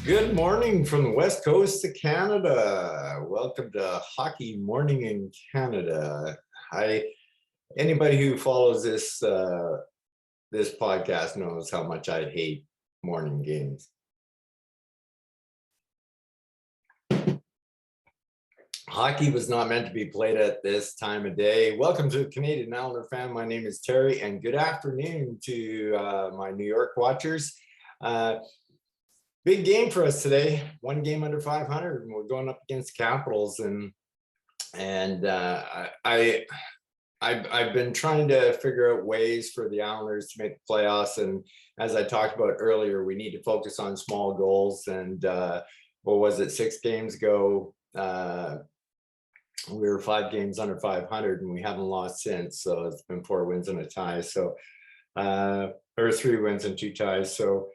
Good morning from the west coast of Canada. Welcome to Hockey Morning in Canada. Anybody who follows this podcast knows how much I hate morning games. Hockey was not meant to be played at this time of day. Welcome to Canadian Islander fan. My name is Terry, and good afternoon to my New York watchers. Big game for us today. One game under 500, and we're going up against Capitals. I've been trying to figure out ways for the Islanders to make the playoffs. And as I talked about earlier, we need to focus on small goals. And what was it? 6 games ago, we were 5 games under 500, and we haven't lost since. So it's been 4 wins and a tie. So or 3 wins and 2 ties. So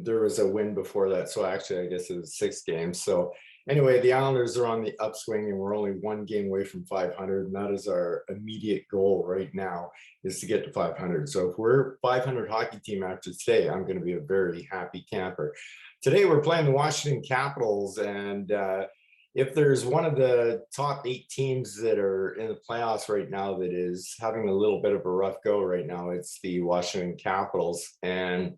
there was a win before that. So actually, I guess it was 6 games. So anyway, the Islanders are on the upswing, and we're only 1 game away from 500. And that is our immediate goal right now, is to get to 500. So if we're 500 hockey team after today, I'm going to be a very happy camper. Today, we're playing the Washington Capitals. And if there's one of the top 8 teams that are in the playoffs right now that is having a little bit of a rough go right now, it's the Washington Capitals. And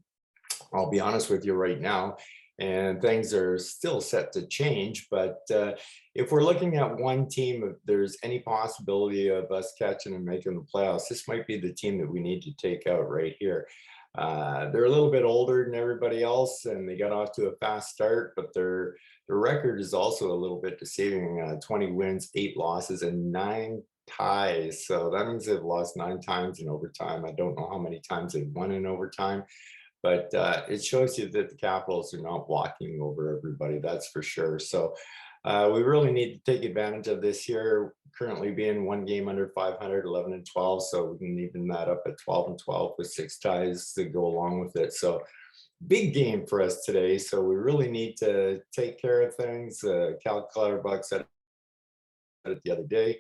I'll be honest with you right now, and things are still set to change. But if we're looking at one team, if there's any possibility of us catching and making the playoffs, this might be the team that we need to take out right here. They're a little bit older than everybody else, and they got off to a fast start, but their record is also a little bit deceiving. 20 wins, 8 losses, and 9 ties. So that means they've lost 9 times in overtime. I don't know how many times they've won in overtime. But it shows you that the Capitals are not walking over everybody, that's for sure. So we really need to take advantage of this here, currently being 1 game under 500, 11 and 12. So we can even that up at 12 and 12 with 6 ties to go along with it. So big game for us today. So we really need to take care of things. Cal Clutterbuck said it the other day.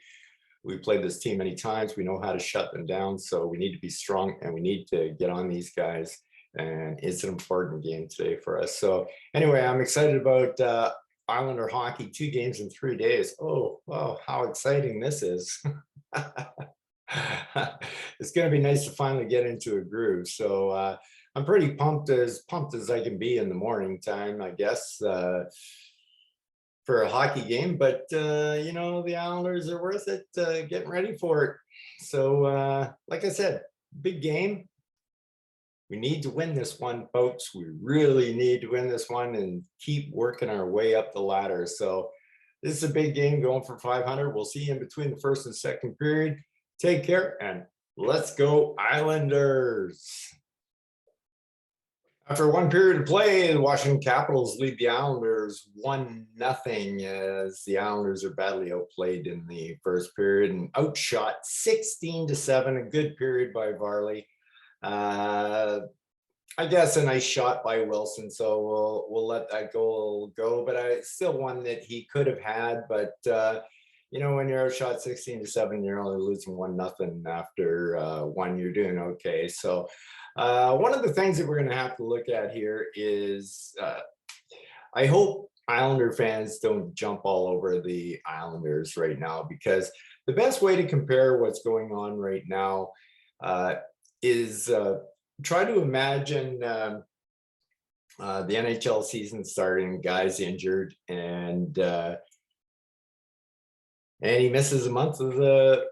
We played this team many times. We know how to shut them down. So we need to be strong, and we need to get on these guys. And it's an important game today for us. So anyway, I'm excited about Islander hockey. 2 games in 3 days. Oh, wow, how exciting this is. It's going to be nice to finally get into a groove. So I'm pretty pumped as I can be in the morning time, I guess, for a hockey game. But you know, the Islanders are worth it, getting ready for it. So like I said, big game. We need to win this one, folks. We really need to win this one and keep working our way up the ladder. So this is a big game going for 500. We'll see you in between the first and second period. Take care, and let's go Islanders. After 1 period of play, the Washington Capitals lead the Islanders 1-0, as the Islanders are badly outplayed in the first period and outshot 16-7. A good period by Varley. I guess a nice shot by Wilson, so we'll let that goal go. But it's still one that he could have had. But you know, when you're outshot 16-7, you're only losing 1-0 after 1. You're doing okay. So one of the things that we're going to have to look at here is I hope Islander fans don't jump all over the Islanders right now, because the best way to compare what's going on right now is try to imagine the NHL season starting, guys injured, and he misses a month of the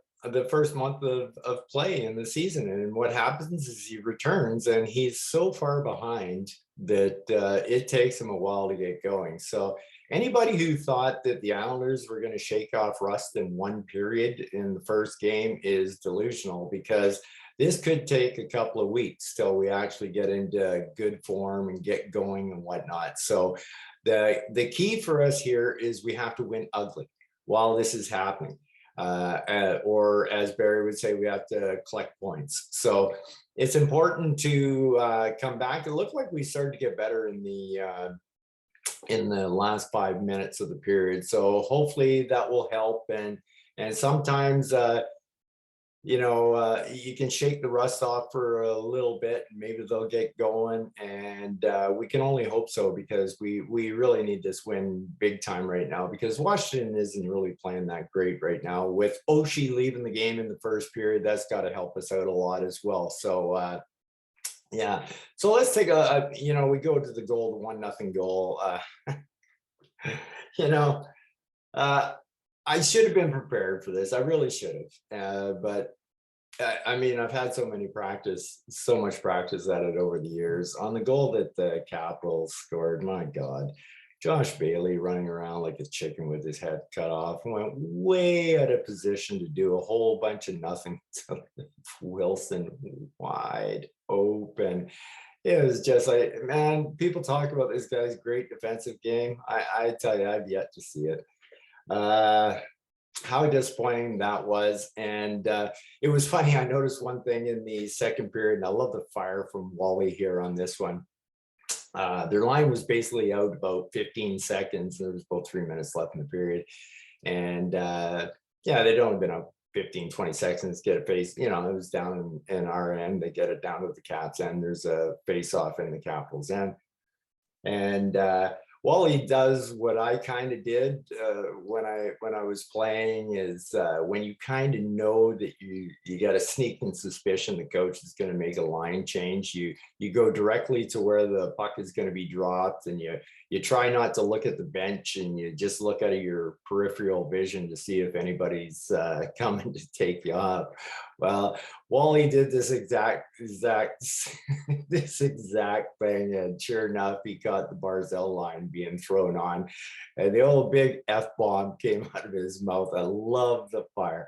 first month of play in the season. And what happens is he returns, and he's so far behind that it takes him a while to get going. So anybody who thought that the Islanders were going to shake off rust in 1 period in the first game is delusional, because this could take a couple of weeks till we actually get into good form and get going and whatnot. So the key for us here is we have to win ugly while this is happening. Or as Barry would say, we have to collect points. So it's important to come back. It looked like we started to get better in the last 5 minutes of the period. So hopefully that will help. And sometimes you can shake the rust off for a little bit and maybe they'll get going. And we can only hope so, because we really need this win big time right now, because Washington isn't really playing that great right now. With Oshie leaving the game in the first period, that's got to help us out a lot as well. So yeah, so let's take we go to the goal, the 1-0 goal. you know, uh, I should have been prepared for this. I really should have. But I mean, I've had so much practice at it over the years. On the goal that the Capitals scored, my God, Josh Bailey running around like a chicken with his head cut off, went way out of position to do a whole bunch of nothing. Wilson wide open. It was just like, man, people talk about this guy's great defensive game. I tell you, I've yet to see it. How disappointing that was. And it was funny, I noticed one thing in the second period, and I love the fire from Wally here on this one. Their line was basically out about 15 seconds. There was about 3 minutes left in the period. And yeah, they'd only been up 15, 20 seconds, get a face, it was down in our end. They get it down to the Caps end. There's a face off in the Capitals end. And Wally does what I kind of did when I was playing, is when you kind of know that you got a sneaking suspicion the coach is going to make a line change, you go directly to where the puck is going to be dropped, and you try not to look at the bench, and you just look at your peripheral vision to see if anybody's coming to take you off. Well, Wally did this exact this exact thing, and sure enough, he caught the Barzell line being thrown on, and the old big F-bomb came out of his mouth. I love the fire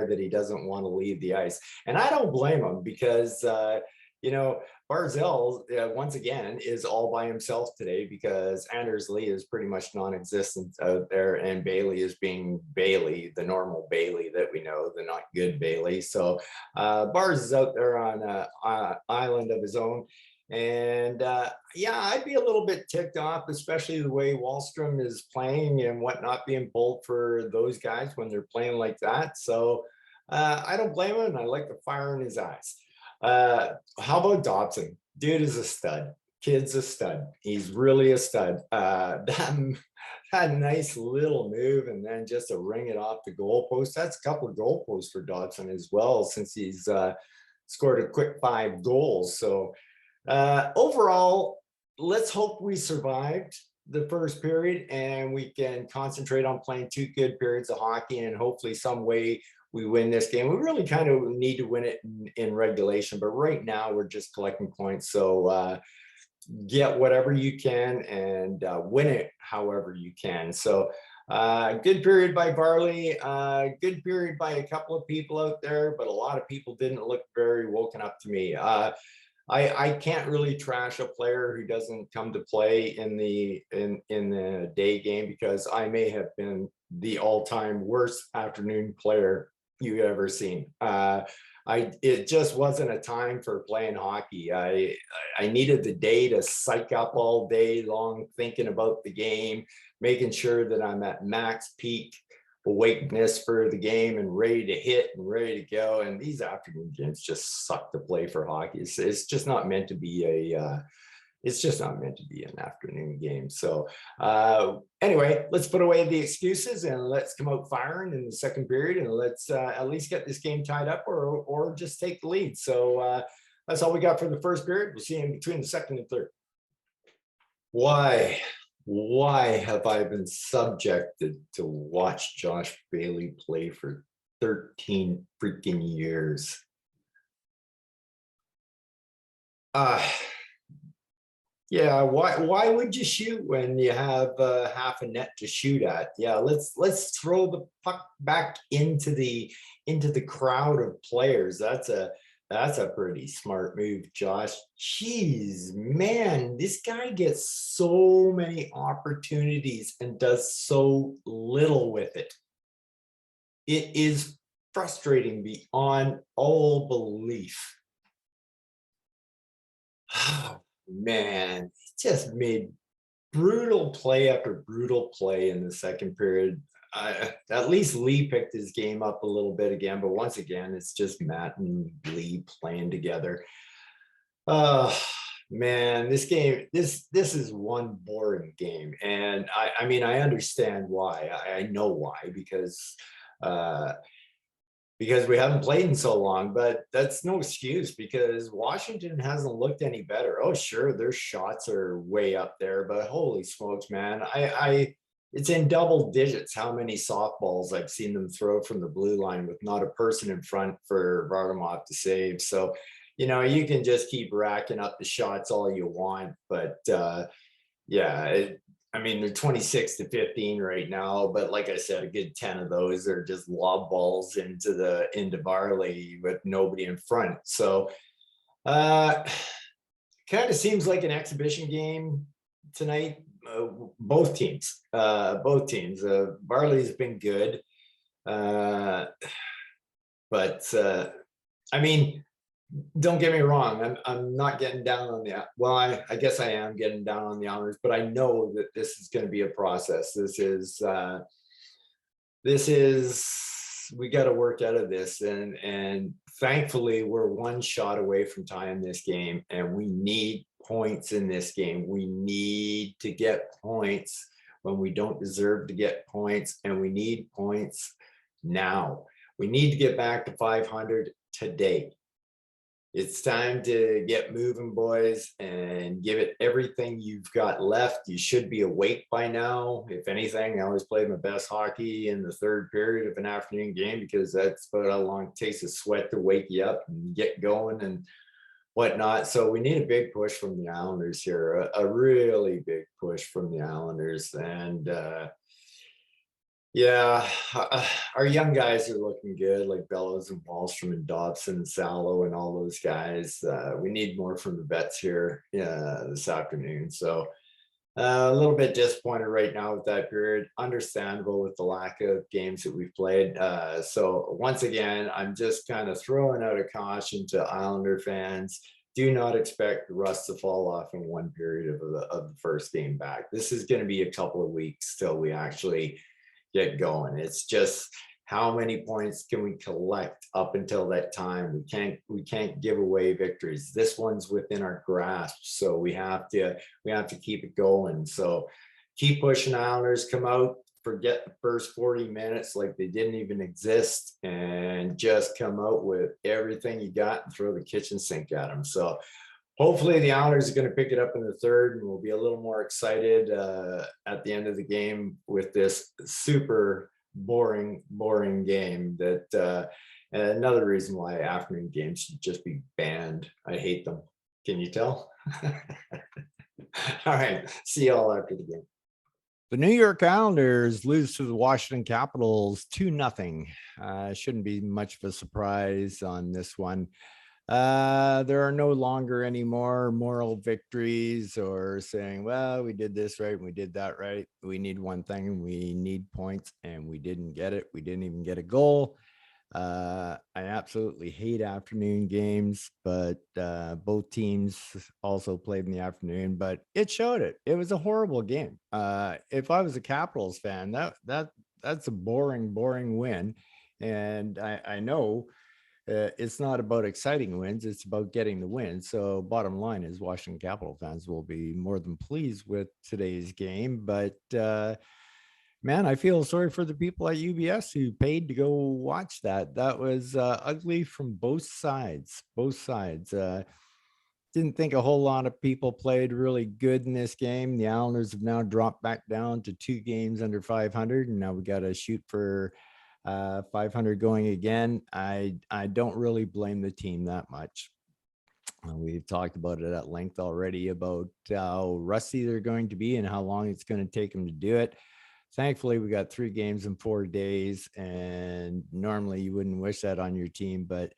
that he doesn't want to leave the ice, and I don't blame him, because Barzell, once again, is all by himself today, because Anders Lee is pretty much non-existent out there, and Bailey is being Bailey, the normal Bailey that we know, the not good Bailey. So Bars is out there on an island of his own. And yeah, I'd be a little bit ticked off, especially the way Wallstrom is playing and whatnot being pulled for those guys when they're playing like that. So I don't blame him, and I like the fire in his eyes. How about Dobson? Dude is a stud. Kid's a stud. He's really a stud. That nice little move, and then just to ring it off the goalpost. That's a couple of goalposts for Dobson as well, since he's scored a quick 5 goals. So overall, let's hope we survived the first period and we can concentrate on playing 2 good periods of hockey, and hopefully some way we win this game. We really kind of need to win it in regulation, but right now we're just collecting points. So get whatever you can and win it however you can. So good period by Varley, good period by a couple of people out there, but a lot of people didn't look very woken up to me. I can't really trash a player who doesn't come to play in the day game, because I may have been the all-time worst afternoon player you ever seen. It just wasn't a time for playing hockey. I needed the day to psych up all day long, thinking about the game, making sure that I'm at max peak awakeness for the game and ready to hit and ready to go. And these afternoon games just suck to play for hockey. It's just not meant to be an afternoon game. So anyway, let's put away the excuses and let's come out firing in the second period, and let's at least get this game tied up, or just take the lead. So that's all we got for the first period. We'll see you in between the second and third. Why have I been subjected to watch Josh Bailey play for 13 freaking years? Yeah, why would you shoot when you have half a net to shoot at? Yeah, let's throw the puck back into the crowd of players. That's a pretty smart move, Josh. Jeez, man, this guy gets so many opportunities and does so little with it. It is frustrating beyond all belief. Man, just made brutal play after brutal play in the second period. at least Lee picked his game up a little bit again, but once again, it's just Matt and Lee playing together. Oh man, this game, this is one boring game, and I mean I understand why. I know why uh, because we haven't played in so long, but that's no excuse because Washington hasn't looked any better. Oh, sure, their shots are way up there, but holy smokes, man. It's in double digits how many softballs I've seen them throw from the blue line with not a person in front for Varlamov to save. So, you can just keep racking up the shots all you want, but yeah, I mean, they're 26-15 right now, but like I said, a good 10 of those are just lob balls into Varley with nobody in front. So uh kind of seems like an exhibition game tonight. Both teams. Varley's been good. But I mean, don't get me wrong. I'm not getting down on the well. I guess I am getting down on the honors, but I know that this is going to be a process. This is we got to work out of this, and thankfully we're one shot away from tying this game, and we need points in this game. We need to get points when we don't deserve to get points, and we need points now. We need to get back to 500 today. It's time to get moving, boys, and give it everything you've got left. You should be awake by now. If anything, I always play my best hockey in the third period of an afternoon game because that's about how long it takes a sweat to wake you up and get going and whatnot. So we need a big push from the Islanders here, a really big push from the Islanders. And yeah, our young guys are looking good, like Bellows and Wallstrom and Dobson and Salo and all those guys. We need more from the vets here this afternoon. So a little bit disappointed right now with that period. Understandable with the lack of games that we've played. So once again, I'm just kind of throwing out a caution to Islander fans. Do not expect the rust to fall off in one period of the first game back. This is going to be a couple of weeks till we actually get going. It's just how many points can we collect up until that time? We can't give away victories. This one's within our grasp, so we have to keep it going. So keep pushing, Islanders. Come out, forget the first 40 minutes like they didn't even exist, and just come out with everything you got and throw the kitchen sink at them. So hopefully the Islanders are going to pick it up in the third, and we'll be a little more excited at the end of the game with this super boring game. That and another reason why afternoon games should just be banned. I hate them. Can you tell? All right. See you all after the game. The New York Islanders lose to the Washington Capitals 2-0. Shouldn't be much of a surprise on this one. There are no longer any more moral victories or saying, well, we did this right and we did that right. We need one thing, we need points, and we didn't get it. We didn't even get a goal. I absolutely hate afternoon games, but both teams also played in the afternoon, but it showed it. It was a horrible game. If I was a Capitals fan, that's a boring win. And I know it's not about exciting wins, it's about getting the win. So bottom line is Washington Capital fans will be more than pleased with today's game. But man, I feel sorry for the people at UBS who paid to go watch that. That was ugly from both sides. Didn't think a whole lot of people played really good in this game. The Islanders have now dropped back down to 2 games under 500, and now we got to shoot for 500 going again. I don't really blame the team that much. We've talked about it at length already about how rusty they're going to be and how long it's going to take them to do it. Thankfully, we got 3 games in 4 days, and normally you wouldn't wish that on your team, but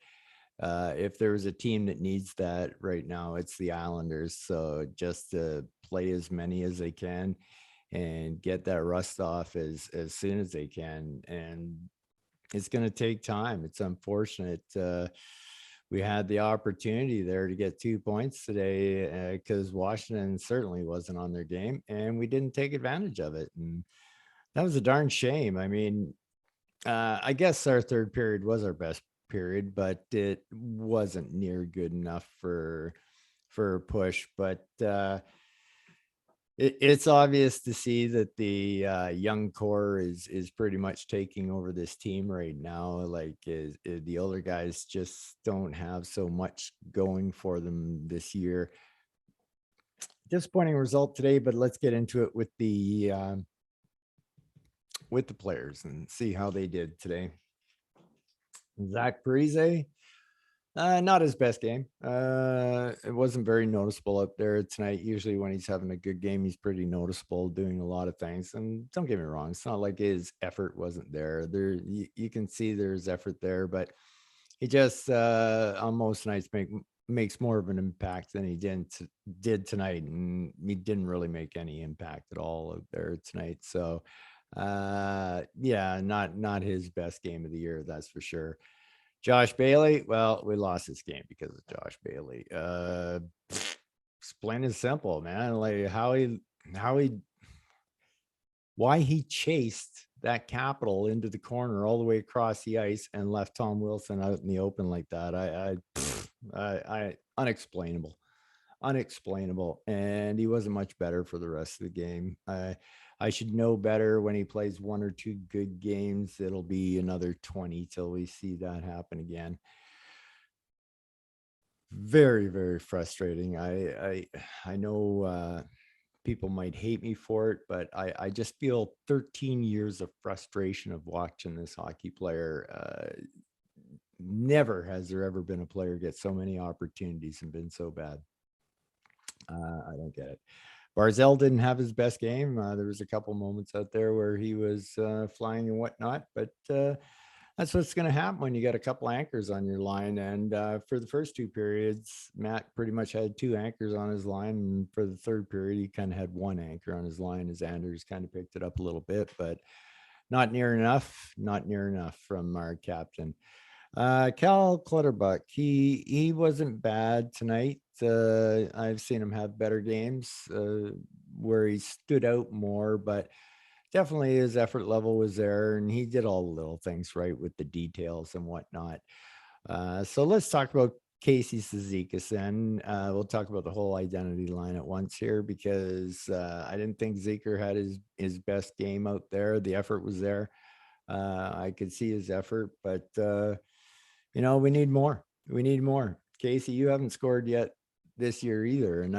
if there was a team that needs that right now, it's the Islanders. So just to play as many as they can and get that rust off as soon as they can. And it's going to take time. It's unfortunate. We had the opportunity there to get 2 points today because Washington certainly wasn't on their game, and we didn't take advantage of it. And That was a darn shame. I mean, I guess our third period was our best period, but it wasn't near good enough for a push. But it's obvious to see that the young core is pretty much taking over this team right now. Like the older guys just don't have so much going for them this year. Disappointing result today, but let's get into it with the players and see how they did today. Zach Parise, not his best game. It wasn't very noticeable up there tonight. Usually, when he's having a good game, he's pretty noticeable, doing a lot of things. And don't get me wrong, it's not like his effort wasn't there. You can see there's effort there, but he just on most nights makes more of an impact than he did tonight, and he didn't really make any impact at all out there tonight. So, yeah, not his best game of the year, that's for sure. Josh Bailey, well, we lost this game because of Josh Bailey. It's plain and simple, man. Like how he why he chased that Capital into the corner all the way across the ice and left Tom Wilson out in the open like that. I unexplainable, unexplainable. And he wasn't much better for the rest of the game. I should know better when he plays one or two good games. It'll be another 20 till we see that happen again. Very, very frustrating. I know people might hate me for it, but I just feel 13 years of frustration of watching this hockey player. Never has there ever been a player get so many opportunities and been so bad. I don't get it. Barzell didn't have his best game. There was a couple moments out there where he was flying and whatnot, but that's what's going to happen when you got a couple anchors on your line. And for the first two periods, Matt pretty much had two anchors on his line. And for the third period, he kind of had one anchor on his line as Anders kind of picked it up a little bit, but not near enough from our captain. Cal Clutterbuck, he wasn't bad tonight. I've seen him have better games where he stood out more, but definitely his effort level was there, and he did all the little things right with the details and whatnot. So let's talk about Casey Cizikas then. We'll talk about the whole identity line at once here because I didn't think Zeker had his best game out there. The effort was there. I could see his effort, but we need more. We need more. Casey, you haven't scored yet this year either, and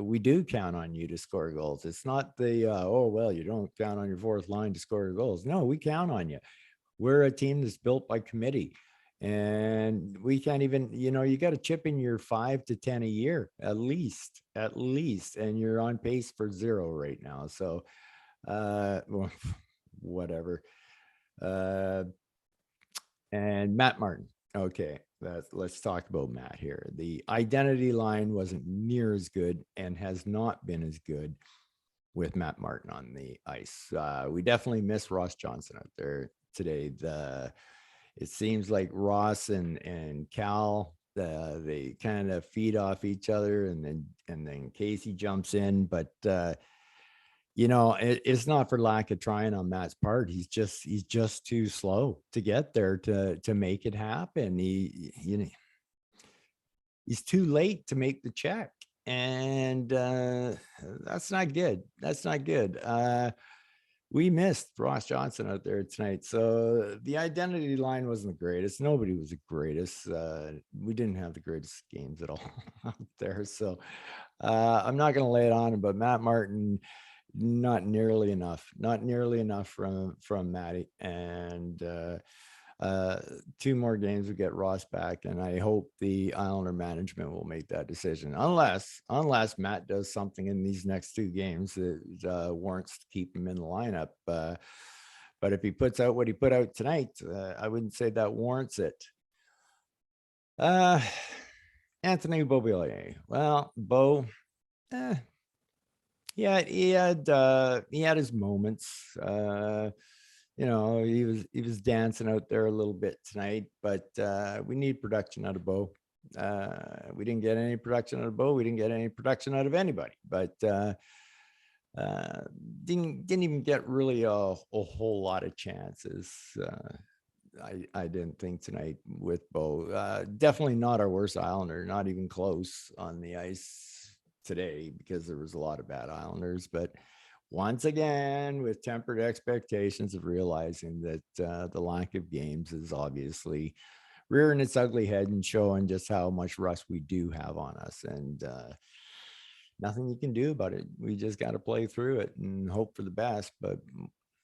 we do count on you to score goals. It's not the oh well, you don't count on your fourth line to score goals. No, we count on you. We're a team that's built by committee, and we can't even. You got to chip in your 5 to 10 a year at least, and you're on pace for 0 right now. So, well, whatever. And Matt Martin. Okay, let's talk about Matt here. The identity line wasn't near as good and has not been as good with Matt Martin on the ice. We definitely miss Ross Johnson out there today. It seems like Ross and Cal, they kind of feed off each other, and then Casey jumps in, but it's not for lack of trying on Matt's part. He's just too slow to get there to make it happen. He's too late to make the check, and that's not good. That's not good. We missed Ross Johnson out there tonight, so the identity line wasn't the greatest. Nobody was the greatest. We didn't have the greatest games at all out there, so I'm not going to lay it on him, but Matt Martin, not nearly enough from Matty, and two more games to get Ross back, and I hope the Islander management will make that decision, unless Matt does something in these next two games that warrants to keep him in the lineup. But if he puts out what he put out tonight, I wouldn't say that warrants it. Anthony Beauvillier. Well, Bo, yeah, he had his moments. He was dancing out there a little bit tonight, but we need production out of Bo. We didn't get any production out of Bo. We didn't get any production out of anybody. But Uh, didn't even get really a whole lot of chances. I didn't think tonight with Bo. Definitely not our worst Islander, not even close on the ice today because there was a lot of bad Islanders. But once again, with tempered expectations of realizing that the lack of games is obviously rearing its ugly head and showing just how much rust we do have on us. And nothing you can do about it. We just got to play through it and hope for the best. But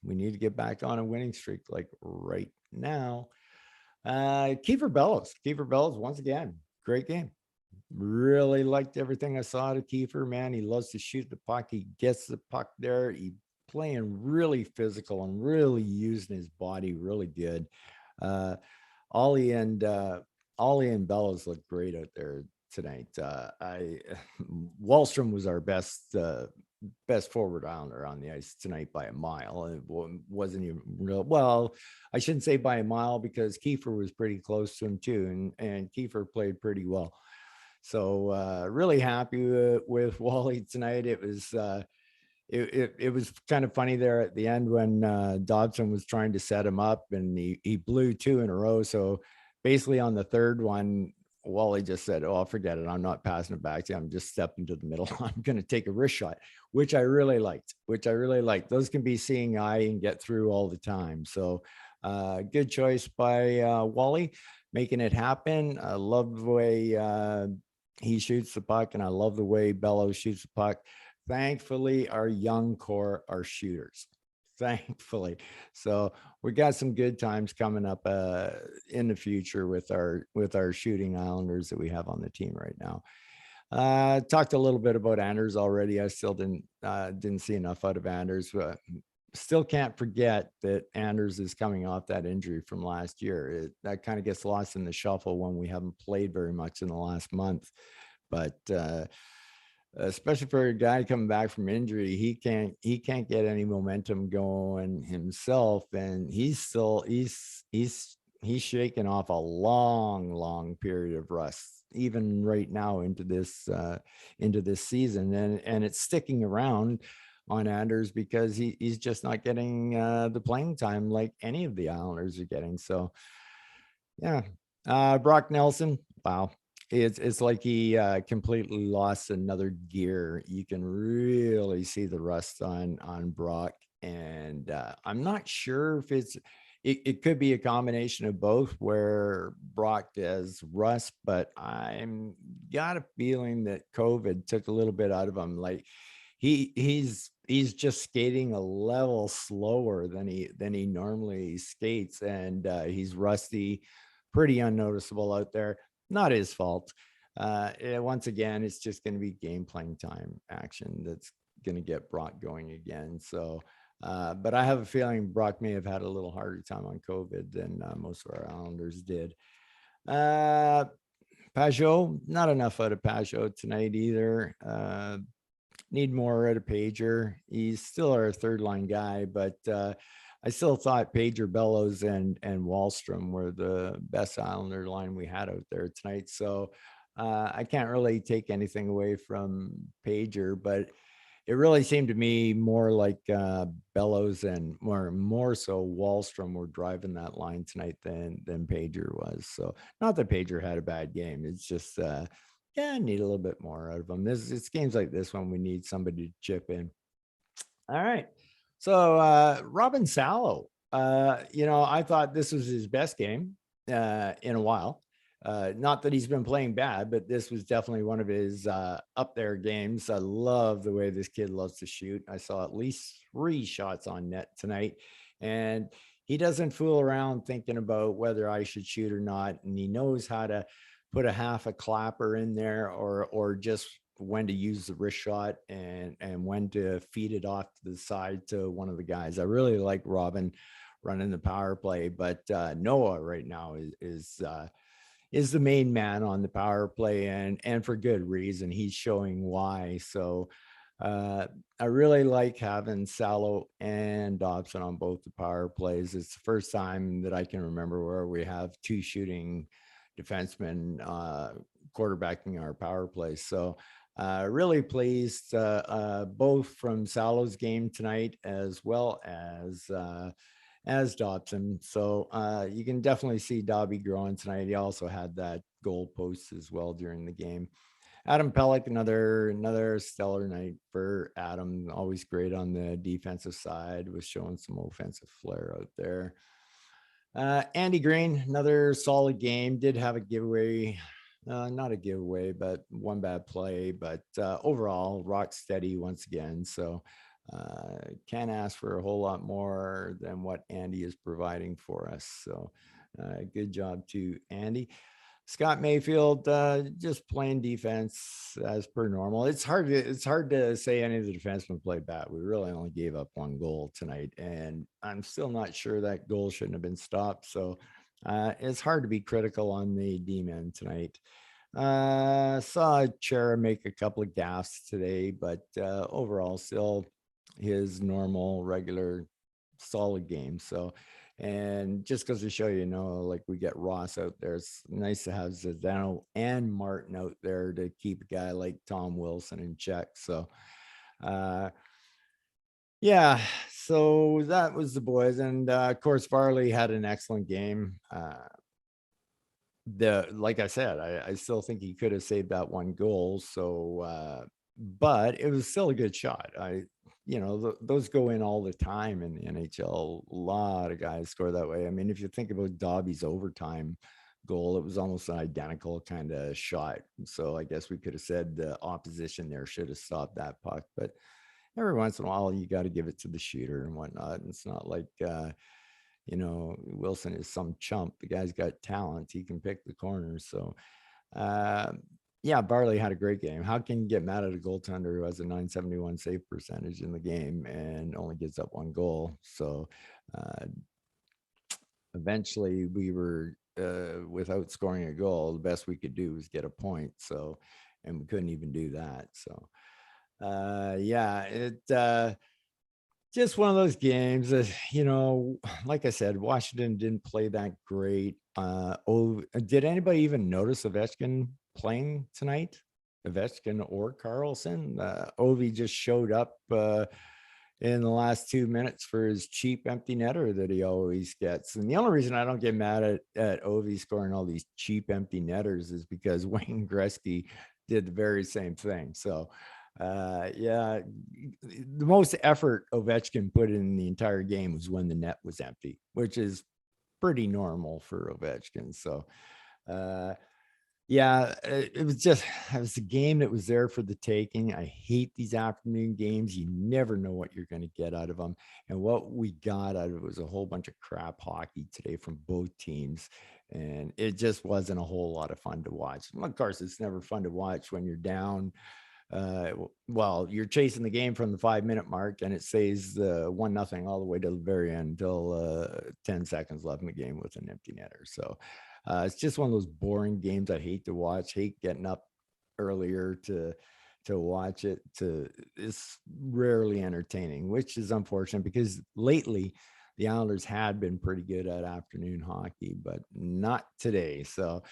we need to get back on a winning streak like right now. Kiefer Bellows, once again, great game. Really liked everything I saw to Kiefer, man. He loves to shoot the puck. He gets the puck there. He playing really physical and really using his body really good. Uh, Ollie and Ollie and Bellows looked great out there tonight. I Wallstrom was our best forward Islander on the ice tonight by a mile. It wasn't even real. Well, I shouldn't say by a mile because Kiefer was pretty close to him too, and Kiefer played pretty well. So really happy with Wally tonight. It was kind of funny there at the end when Dobson was trying to set him up and he blew two in a row. So basically on the third one, Wally just said, "Oh, forget it. I'm not passing it back to you. I'm just stepping to the middle. I'm going to take a wrist shot," which I really liked. Those can be seeing eye and get through all the time. So good choice by Wally, making it happen. I love the way he shoots the puck, and I love the way Bellows shoots the puck. Thankfully, our young core are shooters. Thankfully, so we got some good times coming up in the future with our shooting Islanders that we have on the team right now. Talked a little bit about Anders already. I still didn't see enough out of Anders. Still can't forget that Anders is coming off that injury from last year. That kind of gets lost in the shuffle when we haven't played very much in the last month. But especially for a guy coming back from injury, he can't get any momentum going himself, and he's shaking off a long period of rust even right now into this season, and it's sticking around on Anders because he's just not getting the playing time like any of the Islanders are getting. So yeah. Brock Nelson, wow. It's like he completely lost another gear. You can really see the rust on Brock. And I'm not sure if it could be a combination of both where Brock has rust, but I'm got a feeling that COVID took a little bit out of him. Like he's just skating a level slower than he normally skates, and he's rusty, pretty unnoticeable out there. Not his fault. Once again, it's just going to be game playing time action that's going to get Brock going again. So, but I have a feeling Brock may have had a little harder time on COVID than most of our Islanders did. Pajot, not enough out of Pajot tonight either. Need more out of Pager. He's still our third line guy, but I still thought Pager, Bellows, and Wallstrom were the best Islander line we had out there tonight. So I can't really take anything away from Pager, but it really seemed to me more like Bellows and more so Wallstrom were driving that line tonight than Pager was. So not that Pager had a bad game. It's just yeah, I need a little bit more out of them. It's games like this when we need somebody to chip in. All right. So Robin Salo, I thought this was his best game in a while. Not that he's been playing bad, but this was definitely one of his up there games. I love the way this kid loves to shoot. I saw at least 3 shots on net tonight, and he doesn't fool around thinking about whether I should shoot or not. And he knows how to put a half a clapper in there or just when to use the wrist shot and when to feed it off to the side to one of the guys. I really like Robin running the power play, but Noah right now is the main man on the power play, and for good reason. He's showing why. So I really like having Salo and Dobson on both the power plays. It's the first time that I can remember where we have 2 shooting defensemen quarterbacking our power play. So Really pleased, both from Salo's game tonight as well as Dobson. So you can definitely see Dobby growing tonight. He also had that goal post as well during the game. Adam Pellick, another stellar night for Adam. Always great on the defensive side, was showing some offensive flair out there. Andy Green, another solid game. Did have a giveaway, not a giveaway, but one bad play. But overall, rock steady once again. So can't ask for a whole lot more than what Andy is providing for us. So good job to Andy. Scott Mayfield, just playing defense as per normal. It's hard to say any of the defensemen played bad. We really only gave up one goal tonight, and I'm still not sure that goal shouldn't have been stopped. So it's hard to be critical on the D-men tonight. Saw Chera make a couple of gaffes today, but overall still his normal, regular, solid game. So, and just because to show like we get Ross out there, it's nice to have Zdeno and Martin out there to keep a guy like Tom Wilson in check. So, yeah, so that was the boys. And of course, Farley had an excellent game. Like I said, I still think he could have saved that one goal. So, but it was still a good shot. Those go in all the time in the NHL. A lot of guys score that way. I mean, if you think about Dobby's overtime goal, it was almost an identical kind of shot. So I guess we could have said the opposition there should have stopped that puck. But every once in a while, you got to give it to the shooter and whatnot. And it's not like Wilson is some chump. The guy's got talent. He can pick the corners. So, yeah, Barley had a great game. How can you get mad at a goaltender who has a 971 save percentage in the game and only gives up one goal? So, eventually we were without scoring a goal. The best we could do was get a point. So, and we couldn't even do that. So, yeah, it just one of those games that, like I said, Washington didn't play that great. Did anybody even notice Ovechkin playing tonight? Ovechkin or Carlson? Ovi just showed up in the last 2 minutes for his cheap empty netter that he always gets. And the only reason I don't get mad at Ovi scoring all these cheap empty netters is because Wayne Gretzky did the very same thing. So, yeah, the most effort Ovechkin put in the entire game was when the net was empty, which is pretty normal for Ovechkin. So, yeah, it was a game that was there for the taking. I hate these afternoon games. You never know what you're going to get out of them. And what we got out of it was a whole bunch of crap hockey today from both teams. And it just wasn't a whole lot of fun to watch. Of course, it's never fun to watch when you're down. Well, you're chasing the game from the 5-minute mark and it says 1-0 all the way to the very end until 10 seconds left in the game with an empty netter. So it's just one of those boring games I hate to watch. Hate getting up earlier to watch it. It's rarely entertaining, which is unfortunate because lately the Islanders had been pretty good at afternoon hockey, but not today. So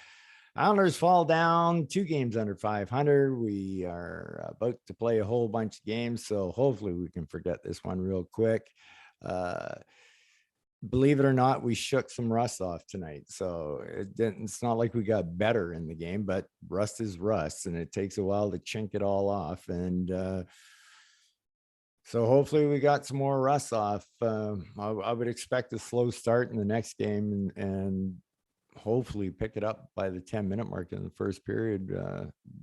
Islanders fall down 2 games under 500. We are about to play a whole bunch of games, so hopefully we can forget this one real quick. Believe it or not, we shook some rust off tonight. So it's not like we got better in the game, but rust is rust, and it takes a while to chink it all off. And so hopefully we got some more rust off. I would expect a slow start in the next game and hopefully pick it up by the 10-minute mark in the first period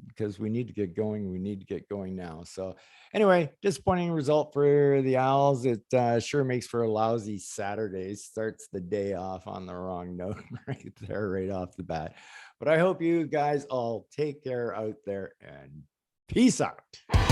because we need to get going. We need to get going now. So anyway, disappointing result for the Owls. It sure makes for a lousy Saturday. Starts the day off on the wrong note right there, right off the bat. But I hope you guys all take care out there and peace out.